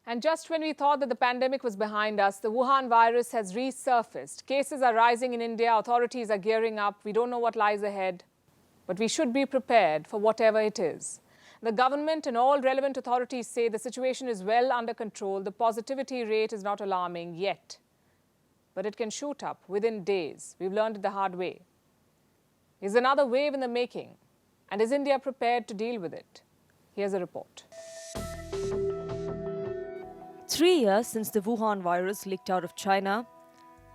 And just when we thought that the pandemic was behind us, the Wuhan virus has resurfaced. Cases are rising in India, authorities are gearing up. We don't know what lies ahead, but we should be prepared for whatever it is. The government and all relevant authorities say the situation is well under control. The positivity rate is not alarming yet, but it can shoot up within days. We've learned it the hard way. Is another wave in the making? And is India prepared to deal with it? Here's a report. 3 years since the Wuhan virus leaked out of China,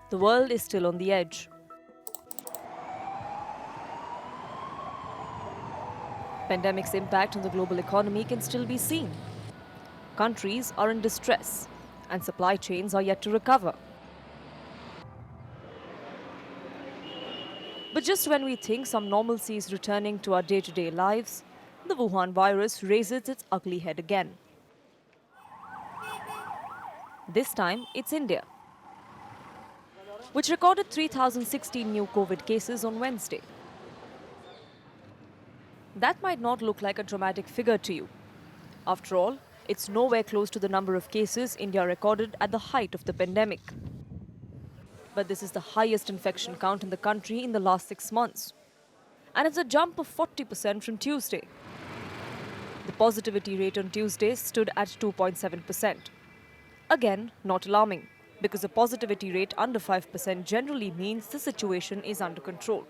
the world is still on the edge. Pandemic's impact on the global economy can still be seen. Countries are in distress, and supply chains are yet to recover. But just when we think some normalcy is returning to our day-to-day lives, the Wuhan virus raises its ugly head again. This time, it's India, which recorded 3,016 new COVID cases on Wednesday. That might not look like a dramatic figure to you. After all, it's nowhere close to the number of cases India recorded at the height of the pandemic. But this is the highest infection count in the country in the last 6 months. And it's a jump of 40% from Tuesday. The positivity rate on Tuesday stood at 2.7%. Again, not alarming, because a positivity rate under 5% generally means the situation is under control.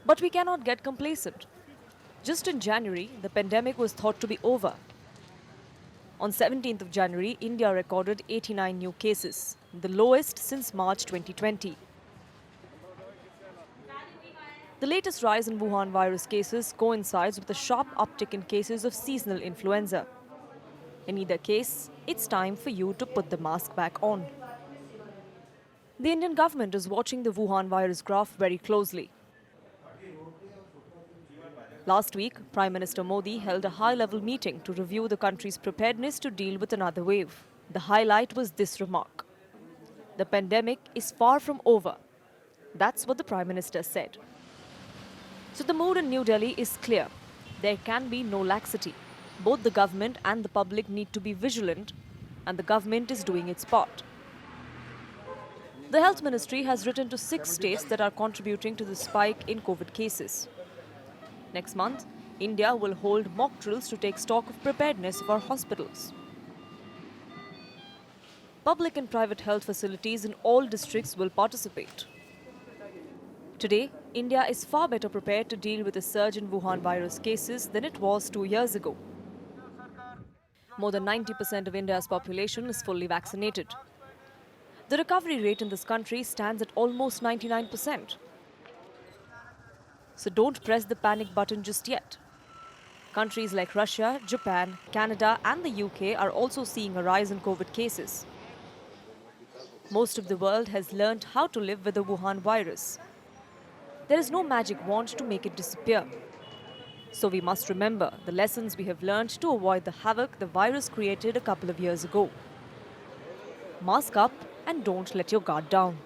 But we cannot get complacent. Just in January, the pandemic was thought to be over. On 17th of January, India recorded 89 new cases, the lowest since March 2020. The latest rise in Wuhan virus cases coincides with a sharp uptick in cases of seasonal influenza. In either case, it's time for you to put the mask back on. The Indian government is watching the Wuhan virus graph very closely. Last week, Prime Minister Modi held a high-level meeting to review the country's preparedness to deal with another wave. The highlight was this remark: "The pandemic is far from over." That's what the Prime Minister said. So the mood in New Delhi is clear. There can be no laxity. Both the government and the public need to be vigilant, and the government is doing its part. The Health Ministry has written to 6 states that are contributing to the spike in COVID cases. Next month, India will hold mock drills to take stock of preparedness of our hospitals. Public and private health facilities in all districts will participate. Today, India is far better prepared to deal with a surge in Wuhan virus cases than it was 2 years ago. More than 90% of India's population is fully vaccinated. The recovery rate in this country stands at almost 99%. So don't press the panic button just yet. Countries like Russia, Japan, Canada and the UK are also seeing a rise in COVID cases. Most of the world has learned how to live with the Wuhan virus. There is no magic wand to make it disappear. So we must remember the lessons we have learned to avoid the havoc the virus created a couple of years ago. Mask up and don't let your guard down.